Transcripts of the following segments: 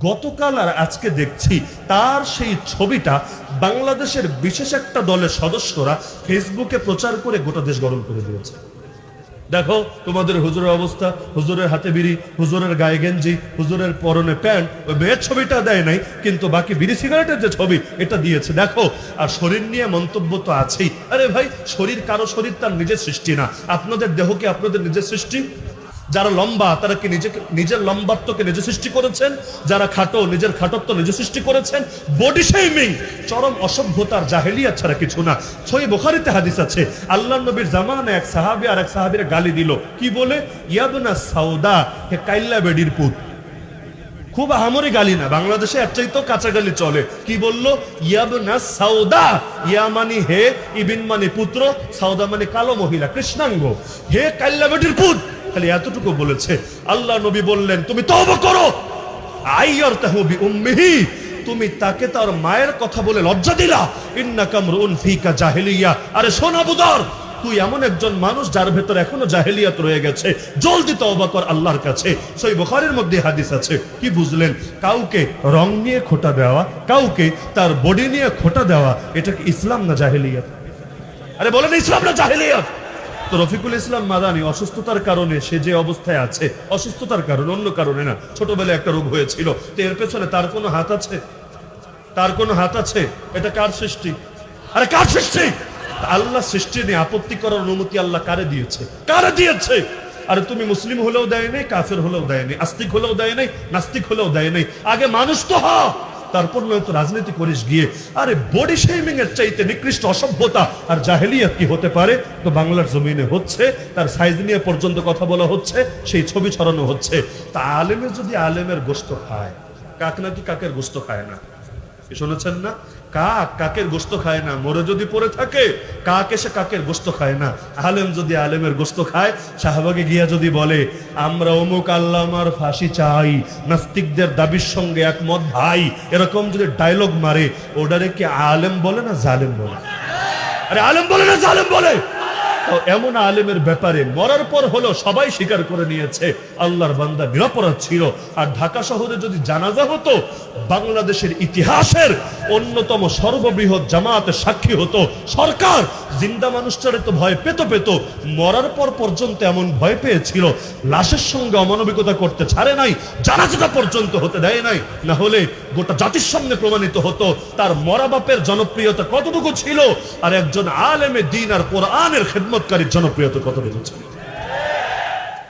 গতকাল আর আজকে দেখছি তার সেই ছবিটা বাংলাদেশের বিশেষ একটা দলের সদস্যরা ফেসবুকে প্রচার করে গোটা দেশ গরম করে দিয়েছে। দেখো তোমাদের হুজুরের অবস্থা, হুজুরের হাতে বিড়ি, হুজুরের গায়ে গেঞ্জি, হুজুরের পরনে প্যান্ট। ওই মেয়ের ছবিটা দেয় নাই, কিন্তু বাকি বিড়ি সিগারেটের যে ছবি এটা দিয়েছে। দেখো, আর শরীর নিয়ে মন্তব্য তো আছেই। আরে ভাই, শরীর কারো শরীর তার নিজের সৃষ্টি না। আপনাদের দেহ কি আপনাদের নিজের সৃষ্টি? যারা লম্বা তারা কি নিজের লম্বাত্বকে নিজে সৃষ্টি করেছেন? যারা খাটো নিজের খাটত্ব নিজে সৃষ্টি করেছেন। বডি শেমিং চরম অসভ্যতার জাহেলিয়াত ছাড়া কিছু না। সহিহ বুখারীতে হাদিস আছে, আল্লাহর নবীর জামানায় এক সাহাবী আর এক সাহাবীর গালি দিল। কি বলে? ইয়াবনা সাউদা, হে কাইল্লা বেডির পুত। খুব আহামরি গালি না, বাংলাদেশে এর চাইতেও কাঁচা গালি চলে। কি বললো? ইয়াবনা সাউদা, ইয়া মানি হে, ইবিন মানি পুত্র, সাউদা মানে কালো মহিলা, কৃষ্ণাঙ্গ। হে কাইল্লা বেডির পুত, খালি এতটুকু বলেছে। আল্লাহ নবী বললেন, তুমি তওবা করো। আইয়ারতাহু বিউম্মিহি, তুমি তাকে তার মায়ের কথা বলে লজ্জা দিলা। ইন্নাকা মরউন ফিকা জাহেলিয়া। আরে শোন আবু যর, তুই এমন একজন মানুষ যার ভেতর এখনো জাহেলিয়াত রয়ে গেছে। জলদি তওবা কর আল্লাহর কাছে। সহিহ বুখারীর মধ্যে হাদিস আছে। কি বুঝলেন? কাউকে রং নিয়ে খোঁটা দেওয়া, কাউকে তার বডি নিয়ে খোঁটা দেওয়া, এটা কি ইসলাম না জাহেলিয়াত? আরে বলেন, ইসলাম না জাহেলিয়াত? তো রফিকুল ইসলাম মাদানী অসুস্থতার কারণে সে যে অবস্থায় আছে, অসুস্থতার কারণে, অন্য কারণে না। ছোটবেলায় একটা রোগ হয়েছিল, তো এর পেছনে তার কোনো হাত আছে? তার কোনো হাত আছে? এটা কার সৃষ্টি? আরে কার সৃষ্টি? আল্লাহ সৃষ্টি নিয়ে আপত্তি করার অনুমতি আল্লাহ কারে দিয়েছে? কারে দিয়েছে? আরে তুমি মুসলিম হলেও দেয় নাই, কাফের হলেও দেয় নাই, আস্তিক হলেও দেয় নাই, নাস্তিক হলেও দেয় নাই। আগে মানুষ তো হ, তারপর নয়তো রাজনীতি করিস গিয়ে। আরে বডি শেমিং এর চাইতে নিকৃষ্ট অসভ্যতা আর জাহেলিয়াত কি হতে পারে? তো বাংলার জমিনে হচ্ছে, তার সাইজ নিয়ে পর্যন্ত কথা বলা হচ্ছে, সেই ছবি ছড়ানো হচ্ছে। তা আলেমে যদি আলেমের গোশত খায়, কাক নাকি কাকের গোশত খায় না? শুনেছেন না? কাক কাকের গোশত খায় না, মরে যদি পড়ে থাকে। কাক এসে কাকের গোশত খায় না। আলেম যদি আলেমের গোশত খায়, শাহবাগে গিয়া যদি বলে আমরা অমুক আল্লামার ফাঁসি চাই, নাস্তিকদের দাবির সঙ্গে একমত ভাই, এরকম যদি ডায়লগ মারে, ওটারে কি আলেম বলে না জালেম বলে? আরে আলেম বলে না জালেম বলে? এমন আলেমের ব্যাপারে মরার পর হলো সবাই স্বীকার করে নিয়েছে আল্লাহর বান্দা নিরপরাধ ছিল। আর ঢাকা শহরে যদি জানাজা হতো, বাংলাদেশের ইতিহাসের অন্যতম সর্ববৃহৎ জামাতের সাক্ষী হতো সরকার। জিন্দা মানুষটারে তো ভয় পেত, মরার পর পর্যন্ত এমন ভয় পেয়েছিল, লাশের সঙ্গে অমানবিকতা করতে ছাড়ে নাই, জানাজাটা পর্যন্ত হতে দেয় নাই। না হলে গোটা জাতির সামনে প্রমাণিত হতো তার মরা বাপের জনপ্রিয়তা কতটুকু ছিল, আর একজন আলেমে দ্বীন আর কোরআনের খেদমতকারীর জনপ্রিয়তা কতটুকু ছিল।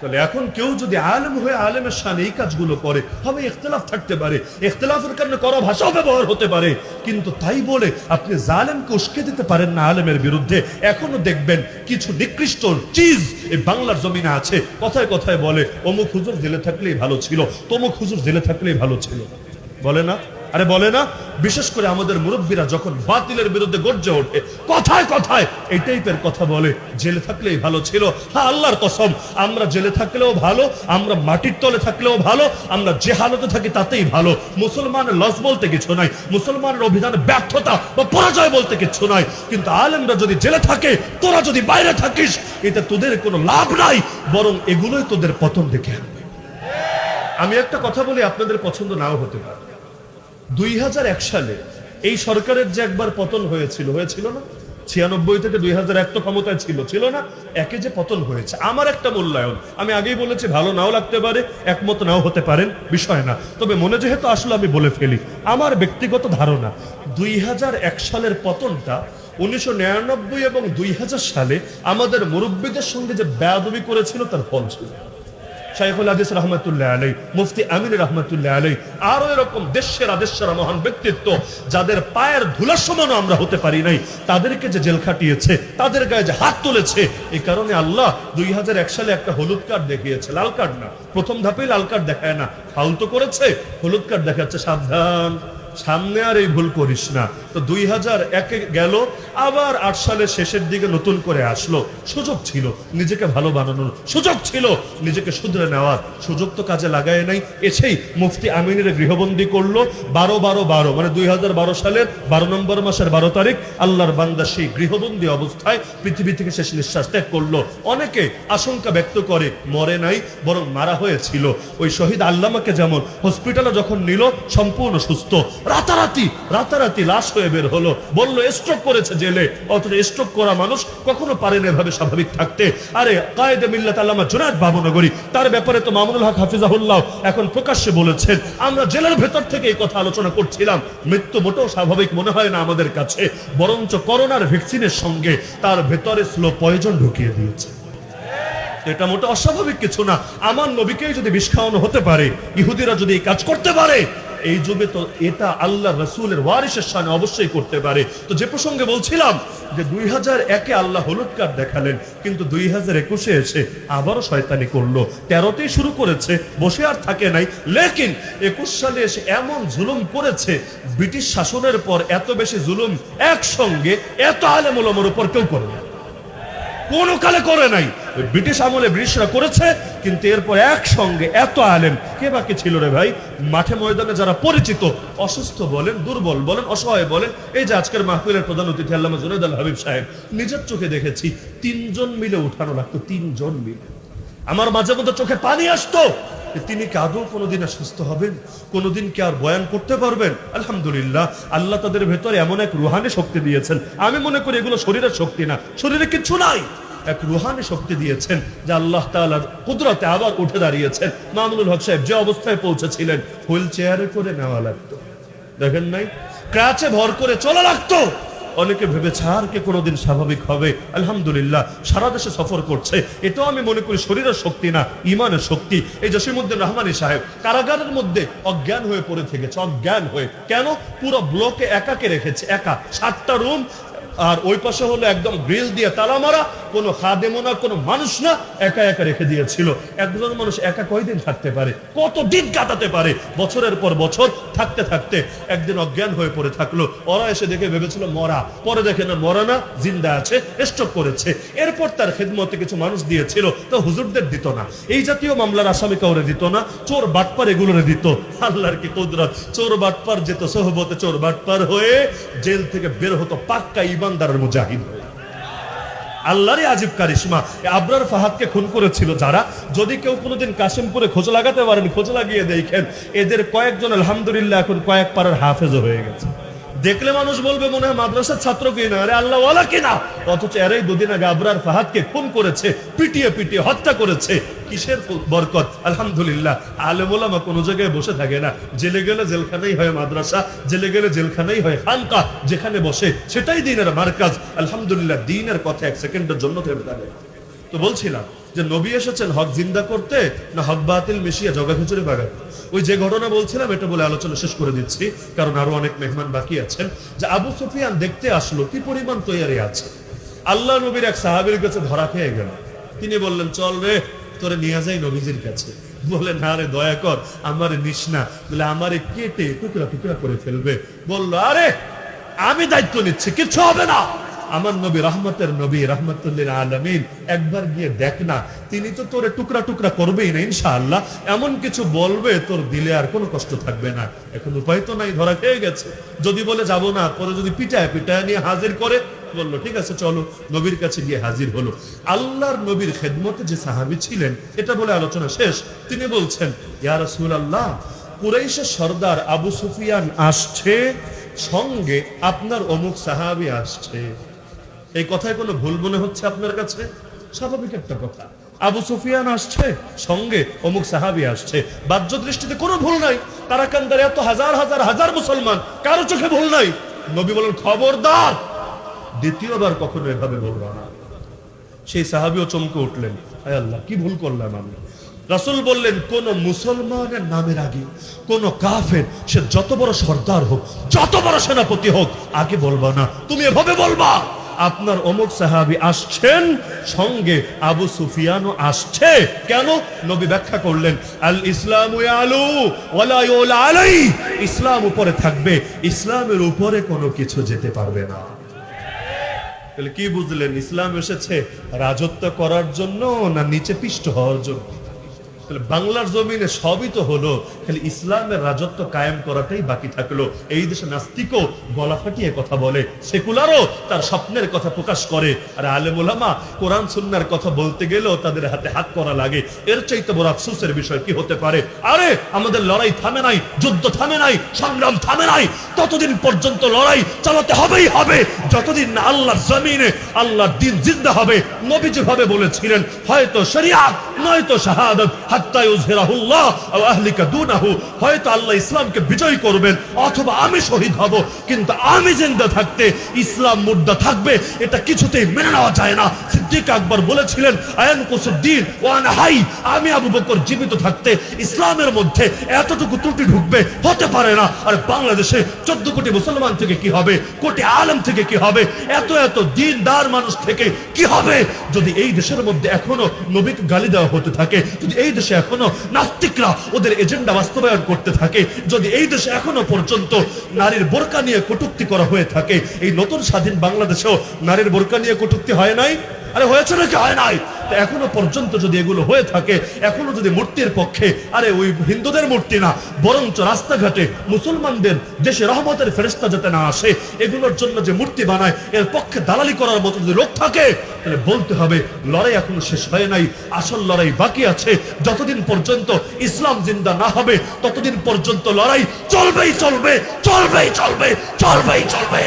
তাহলে এখন কেউ যদি আলেম হয়ে আলেমের শানে এই কাজগুলো করে, হবে ইখতিলাফ থাকতে পারে, ইখতিলাফের কারণে কড়া ভাষাও ব্যবহার হতে পারে, কিন্তু তাই বলে আপনি জালেমকে উস্কে দিতে পারেন না আলেমের বিরুদ্ধে। এখনো দেখবেন কিছু নিকৃষ্ট চিজ এই বাংলার জমিনে আছে, কথায় কথায় বলে অমুক হুজুর জেলে থাকলেই ভালো ছিল, তমুক হুজুর জেলে থাকলেই ভালো ছিল। বলে না? আরে বলে না? বিশেষ করে আমাদের মুরব্বীরা যখন বাতিলের বিরুদ্ধে গর্জে ওঠে, কথায় কথায় এই টাইপের কথা বলে, জেলে থাকলেই ভালো ছিল। হ্যাঁ, আল্লাহর কসম, আমরা জেলে থাকলেও ভালো, আমরা মাটির তলে থাকলেও ভালো, আমরা যে হালতে থাকি তাতেই ভালো। মুসলমানের লস বলতে কিছু নাই, মুসলমানের অভিযানে ব্যর্থতা বা পরাজয় বলতে কিছু নাই। কিন্তু আলেমরা যদি জেলে থাকে, তোরা যদি বাইরে থাকিস, এতে তোদের কোনো লাভ নাই, বরং এগুলোই তোদের পতন ডেকে আনবে। আমি একটা কথা বলি, আপনাদের পছন্দ নাও হতে পারে। 2001 সালে এই সরকারের যে একবার পতন হয়েছিল না? 96 থেকে 2001 তো ক্ষমতায় ছিল না? একে যে পতন হয়েছে, আমার একটা মূল্যায়ন, আমি আগেই বলেছি, ভালো নাও লাগতে পারে, একমত নাও হতে পারেন, বিষয় না। তবে মনে যেহেতু আসলে আমি বলে ফেলি, আমার ব্যক্তিগত ধারণা 2001 সালের পতনটা 1999 এবং 2000 সালে আমাদের মুরব্বীদের সঙ্গে যে বেয়াদবি করেছিল তার ফল ছিল। শাইখুল হাদিস রহমতুল্লাহ আলাইহি, মুফতি আমিন রহমতুল্লাহ আলাইহি, আরো এরকম দেশের মহান ব্যক্তিত্ব যাদের পায়ের ধুলার সমানও আমরা হতে পারি নাই, তাদেরকে যে জেল খাটিয়েছে, তাদের গায়ে যে হাত তুলেছে, এই কারণে আল্লাহ 2001 সালে একটা হলুদ কার্ড দেখিয়েছে, লাল কার্ড না। প্রথম ধাপেই লাল কার্ড দেখায় না, ফাউল তো করেছে, হলুদ কার্ড দেখাচ্ছে, সাবধান, সামনে আর এই ভুল করিস না। তো 2001-এ গেল, আবার 8 সালের শেষের দিকে নতুন করে আসলো। সুযোগ ছিল নিজেকে ভালো বানানোর, সুযোগ ছিল নিজেকে শুধরে নেওয়ার, সুযোগ তো কাজে লাগায় নাই। এসেই মুফতি আমিনের গৃহবন্দী করলো 12-12-12, মানে 2012 সালের 12 নম্বর মাসের 12 তারিখ আল্লাহর বান্দা সেই গৃহবন্দী অবস্থায় পৃথিবী থেকে শেষ নিঃশ্বাস ত্যাগ করলো। অনেকে আশঙ্কা ব্যক্ত করে মরে নাই, বরং মারা হয়েছিল। ওই শহীদ আল্লামাকে যেমন হসপিটালে যখন নিল সম্পূর্ণ সুস্থ, রাতারাতি লাশ হয়ে বের হলো, বলল স্ট্রোক করেছে জেলে। অথচ স্ট্রোক করা মানুষ কখনো পারে না এভাবে স্বাভাবিক থাকতে। আরে কায়েদে মিল্লাত আল্লামা জুনায়েদ বাবুনগরী, তার ব্যাপারে তো মামুনুল হক হাফিজাহুল্লাহ এখন প্রকাশ্যে বলেছেন, আমরা জেলার ভেতর থেকে এই কথা আলোচনা করছিলাম, মৃত্যু মোটেও স্বাভাবিক মনে হয় না আমাদের কাছে, বরঞ্চ করোনার ভ্যাকসিনের সঙ্গে তার ভেতরে স্লো পয়জন ঢুকিয়ে দিয়েছে। এটা মোটে অস্বাভাবিক কিছু না। আমার নবীকেই যদি বিষ খাওয়ানো হতে পারে, ইহুদিরা যদি এই কাজ করতে পারে, এই যুগে তো এটা আল্লাহ রাসূলের ওয়ারিসের শানে অবশ্যই করতে পারে। তো যে প্রসঙ্গে বলছিলাম যে 2001-এ আল্লাহ হলুদ কার্ড দেখালেন, কিন্তু 2021-এ এসে আবারও শয়তানি করলো। 13তেই শুরু করেছে, বসে আর থাকে নাই। লেকিন 21 সালে এসে এমন জুলুম করেছে, ব্রিটিশ শাসনের পর এত বেশি জুলুম একসঙ্গে এত আলেম ওলামার উপর কেউ করে না, কোনো কালে করে নাই। ব্রিটিশ আমলে ব্রিটিশরা করেছে, কিন্তু এরপর একসঙ্গে এত আলেম কে বাকি ছিল রে ভাই? মাঠে ময়দানে যারা পরিচিত, অসুস্থ বলেন, দুর্বল বলেন, অসহায় বলেন, এই যে আজকের মাহফিলের প্রধান অতিথি আল্লামা জুনায়েদ আল হাবিব সাহেব, নিজের চোখে দেখেছি 3 জন মিলে উঠানো লাগতো, 3 জন মিলে। আমার মাঝে মধ্যে চোখে পানি আসতো, তিনি কি আদৌ কোনোদিন সুস্থ হবেন? কোনোদিন কি আর বয়ান করতে পারবেন? আলহামদুলিল্লাহ, আল্লাহ তাদের ভেতরে এমন এক রুহানি শক্তি দিয়েছেন। আমি মনে করি এগুলো শরীরের শক্তি না, শরীরে কিছু নাই, এক রুহানি শক্তি দিয়েছেন, যে আল্লাহ তাআলার কুদরতে আবার উঠে দাঁড়িয়েছেন। মামুনুল হক সাহেব যে অবস্থায় পৌঁছেছিলেন, হুইল চেয়ারে করে নেওয়া লাগতো, দেখেন নাই, ক্রাচে ভর করে চলা লাগতো। অনেকে ভেবেছে আর কে কোনোদিন স্বাভাবিক হবে? আলহামদুলিল্লাহ, সারা দেশে সফর করছে। এটাও আমি মনে করি শরীরের শক্তি না, ইমানের শক্তি। এই জসিমউদ্দিন রহমানী সাহেব কারাগারের মধ্যে অজ্ঞান হয়ে পড়ে থেকেছে, অজ্ঞান হয়ে। কেন? পুরো ব্লকে একাকে রেখেছে, একা, 7টা রুম, আর ওই পাশে হলো একদম গ্রিল দিয়ে তালা মারা, কোনো খাদেমও না, কোনো মানুষ না, একা একা রেখে দিয়েছিল। একজন মানুষ একা কয়দিন থাকতে পারে? কত দিন কাটাতে পারে? বছরের পর বছর থাকতে থাকতে একদিন অজ্ঞান হয়ে পড়ে থাকলো। ওরা এসে দেখে ভেবেছিল মরা, পরে দেখে না মরা না, জিন্দা আছে, স্ট্রোক করেছে। এরপর তার খেদমতে কিছু মানুষ দিয়েছিল, তো হুজুরদের দিত না। এই জাতীয় মামলার আসামি কাউরে দিত না, চোর বাটপার এগুলোরে দিত। আল্লাহর কি কুদরত, চোর বাটপার যেত সোহবতে, চোর বাটপার হয়ে জেল থেকে বের হতো পাক্কা ইমানদারের মুজাহিদ হয়ে। আল্লাহরই আজীব কারিশমা। আবরার ফাহাদকে খুন করেছিল যারা, যদি কেউ কোনোদিন কাশিমপুরে খোঁজ লাগাতে পারেন, খোঁজ লাগিয়ে দেখেন, এদের কয়েকজন আলহামদুলিল্লাহ এখন কয়েক পাড়ার হাফেজও হয়ে গেছে। দেখলে মানুষ বলবে মনে হয় মাদ্রাসার ছাত্র কিনা, আরে আল্লাহ ওয়ালা কিনা। অথচ এরাই 2 দিন আগে আবরার ফাহাদকে খুন করেছে, পিটিয়ে পিটিয়ে হত্যা করেছে। কিসের বরকত? আলহামদুলিল্লাহ, আলেম ওলামা কোনো জায়গায় বসে থাকে না। জেলে গেলে জেলখানাই হয় মাদ্রাসা, জেলে গেলে জেলখানাই হয় খানকা, যেখানে বসে সেটাই দ্বীনের মারকাজ। আলহামদুলিল্লাহ, দ্বীনের কথা 1 সেকেন্ডের জন্য থেমে থাকে। তো বলছিলাম যে নবী এসেছেন হক জিন্দা করতে, না হক বাতিল মিশিয়ে জগা খিচুড়ি বাগাতে? ওই যে ঘটনা বলছিলাম, এটা বলে আলোচনা শেষ করে দিচ্ছি, কারণ আরো অনেক মেহমান বাকি আছেন। যে আবু সুফিয়ান দেখতে আসলো কি পরিমাণ তৈয়ারি আছে। আল্লাহ নবীর এক সাহাবীর কাছে ধরা খেয়ে গেল। তিনি বললেন, চল রে, তোরে নিয়ে যাই নবীজির কাছে। বলে, না রে, দয়া কর, আমারে নিস না। বলে, আমারে কেটে টুকরা টুকরা করে ফেলবে। বললো, আরে আমি দায়িত্ব নিচ্ছি, কিচ্ছু হবে না। আমার নবী রহমতের নবী, রহমতুল্লিল আলামিন, একবার গিয়ে দেখ না, তিনি তো তোরে টুকরা টুকরা করবেই না ইনশাআল্লাহ। এমন কিছু বলবে তোর দিলে আর কোনো কষ্ট থাকবে না। এখন উপায় তো নাই, ধরা খেয়ে গেছে। যদি বলে যাব না, পরে যদি পিটায় পিটায় নিয়ে হাজির করে, বললো ঠিক আছে চলো। নবীর কাছে গিয়ে হাজির হলো। আল্লাহর নবীর খেদমতে যে সাহাবী ছিলেন, এটা বলে আলোচনা শেষ। তিনি বলছেন, ইয়া রাসূলুল্লাহ, কুরাইশের সর্দার আবু সুফিয়ান আসছে, সঙ্গে আপনার অমুক সাহাবী আসছে। এই কথায় কোনো ভুল মনে হচ্ছে আপনার কাছে? স্বাভাবিক একটা কথা। আবু সুফিয়ান আসছে, সঙ্গে অমুক সাহাবী আসছে, বাহ্য দৃষ্টিতে কোনো ভুল নাই। তারাকান্দারে এত হাজার হাজার হাজার মুসলমান, কারো চোখে ভুল নাই। নবী বলেন, খবরদার, দ্বিতীয়বার কখনো এভাবে বলবো না। সেই সাহাবীও চমকে উঠলেন, হায় আল্লাহ, কি ভুল করলাম আমি। রাসূল বললেন, কোন মুসলমানের নামের আগে কোন কাফের, সে যত বড় সর্দার হোক, যত বড় সেনাপতি হোক, আগে বলবা না, তুমি এভাবে বলবা। আপনার অমুক সাহাবী আসছেন, সঙ্গে আবু সুফিয়ানও আসছে। কেন? নবী ব্যাখ্যা করলেন, আল ইসলামু ইয়ালু ওয়ালা ইউলা আলাই, ইসলাম উপরে থাকবে, ইসলামের উপরে কোনো কিছু যেতে পারবে না। তাহলে কি বুঝলেন? ইসলাম এসেছে রাজত্ব করার জন্য না নিচে পিষ্ট হওয়ার জন্য? তাহলে বাংলার জমিনে সবই তো হলো, খালি ইসলামের রাজত্ব কায়েম করাটাই বাকি থাকলো। এই দেশে নাস্তিকও গলা ফাটিয়ে কথা বলে, সেকুলারও তার স্বপ্নের কথা প্রকাশ করে, আর আলেম ওলামা কোরআন সুন্নাহর কথা বলতে গেলেও তাদের হাতে হাত করা লাগে। এর চাইতে বড় আফসোসের বিষয় কি হতে পারে? আরে আমাদের লড়াই থামে নাই, যুদ্ধ থামে নাই, সংগ্রাম থামে নাই। ততদিন পর্যন্ত লড়াই চালাতে হবেই হবে, যতদিন না আল্লাহর জমিনে আল্লাহর দ্বীন জিন্দা হবে। নবী যেভাবে বলেছিলেন, হয়তো শরিয়াত নয়তো শাহাদাত, হাত্তা ইউযহিরাহুল্লাহ আও আহলিকা দুনাহু, হয়তো আল্লাহ ইসলামকে বিজয় করবেন অথবা আমি শহীদ হব, কিন্তু আমি জিন্দা থাকতে ইসলাম মুর্দা থাকবে, এটা কিছুতেই মেনে নেওয়া যায় না। সিদ্দিক আকবর বলেছিলেন, আয়ানকুসুদ্দিন ওয়া আনা হাই, আমি আবু বকর জীবিত থাকতে ইসলামের মধ্যে এতটুকু ত্রুটি ঢুকবে হতে পারে না। আর বাংলাদেশে 14 কোটি মুসলমান থেকে কি হবে, কোটি আলেম থেকে কি হবে, এত এত দিনদার মানুষ থেকে কি হবে, যদি এই দেশের মধ্যে এখনো নবীকে গালি দেওয়া হতে থাকে, যদি এই দেশে এখনো নাস্তিকরা ওদের এজেন্ডা বাস্তবায়ন করতে থাকে, যদি এই দেশে এখনো পর্যন্ত নারীর বোরকা নিয়ে কটূক্তি করা হয়ে থাকে। এই নতুন স্বাধীন বাংলাদেশেও নারীর বোরকা নিয়ে কটূক্তি হয় নাই? আরে হয়েছে নাকি? হয় নাই? এখনো পর্যন্ত যদি এগুলো হয়ে থাকে, এখনো যদি মূর্তির পক্ষে, আরে ওই হিন্দুদের মূর্তি না, বরঞ্চ রাস্তাঘাটে মুসলমানদের দেশে রহমতের ফেরেশতা যাতে না আসে, এগুলোর জন্য যে মূর্তি বানায়, এর পক্ষে দালালি করার মতো যদি লোক থাকে, তাহলে বলতে হবে লড়াই এখনো শেষ হয় নাই, আসল লড়াই বাকি আছে। যতদিন পর্যন্ত ইসলাম জিন্দা না হবে, ততদিন পর্যন্ত লড়াই চলবেই চলবে, চলবেই চলবে, চলবেই চলবে।